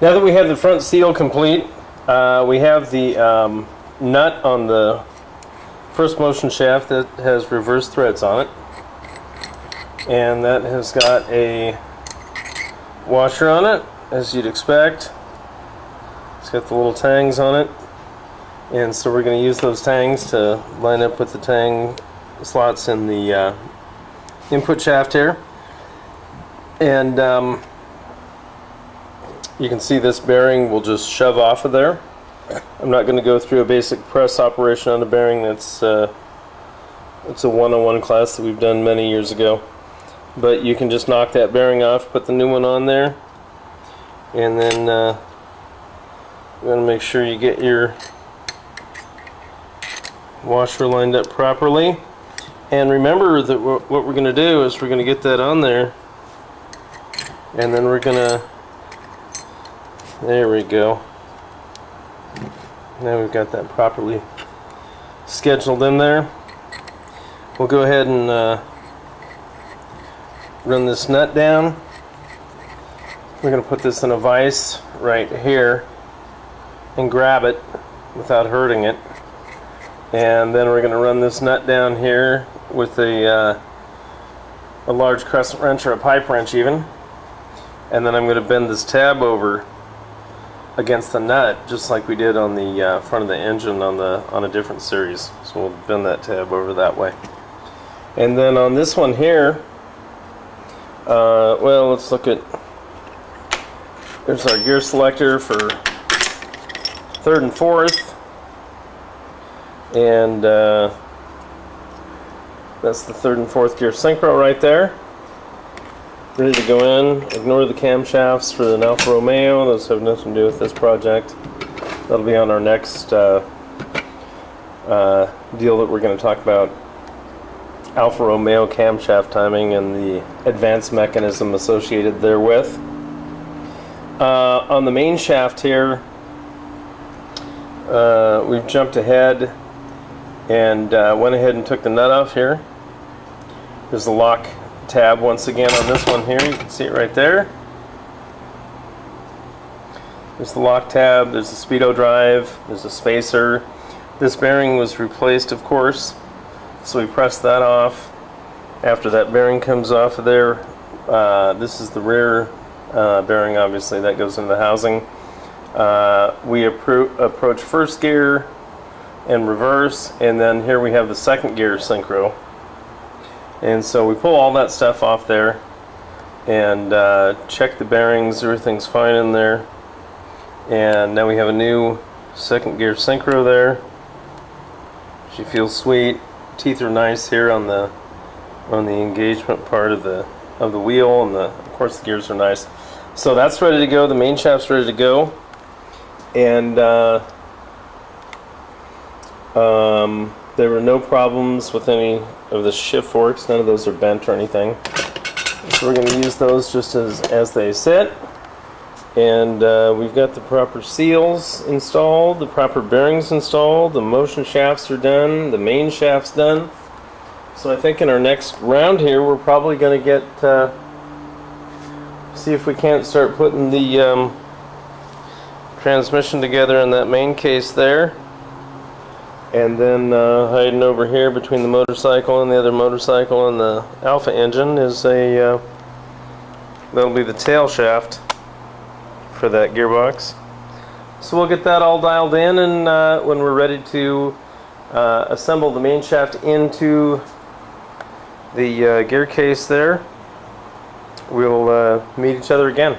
Now that we have the front seal complete, we have the nut on the first motion shaft that has reverse threads on it, and that has got a washer on it, as you'd expect. It's got the little tangs on it, and so we're going to use those tangs to line up with the tang slots in the input shaft here. And you can see this bearing will just shove off of there. I'm not going to go through a basic press operation on the bearing. It's a one-on-one class that we've done many years ago. But you can just knock that bearing off, put the new one on there, and then you want to make sure you get your washer lined up properly. And remember that what we're going to do is we're going to get that on there, and then we're going to, there we go. Now we've got that properly scheduled in there. We'll go ahead and run this nut down. We're going to put this in a vise right here and grab it without hurting it. And then we're going to run this nut down here with a large crescent wrench or a pipe wrench even. And then I'm going to bend this tab over against the nut, just like we did on the front of the engine on a different series. So we'll bend that tab over that way. And then on this one here, well, let's look at, there's our gear selector for third and fourth, and that's the third and fourth gear synchro right there. Ready to go in. Ignore the camshafts for an Alfa Romeo. Those have nothing to do with this project. That'll be on our next deal that we're going to talk about. Alfa Romeo camshaft timing and the advanced mechanism associated therewith. On the main shaft here, we've jumped ahead and went ahead and took the nut off here. There's the lock tab once again on this one here. You can see it right there. There's the lock tab, there's the speedo drive, there's a spacer. This bearing was replaced, of course, so we press that off. After that bearing comes off of there, this is the rear bearing, obviously, that goes into the housing. We approach first gear and reverse, and then here we have the second gear synchro. And so we pull all that stuff off there and check the bearings, everything's fine in there. And now we have a new second gear synchro there. She feels sweet. Teeth are nice here on the engagement part of the wheel, and of course the gears are nice. So that's ready to go. The main shaft's ready to go, and there were no problems with any of the shift forks. None of those are bent or anything. So we're going to use those just as they sit. And we've got the proper seals installed, the proper bearings installed, the motion shafts are done, the main shaft's done. So I think in our next round here we're probably going to get, see if we can't start putting the transmission together in that main case there. And then hiding over here between the motorcycle and the other motorcycle and the Alpha engine is that'll be the tail shaft for that gearbox. So we'll get that all dialed in, and when we're ready to assemble the main shaft into the gear case there, we'll meet each other again.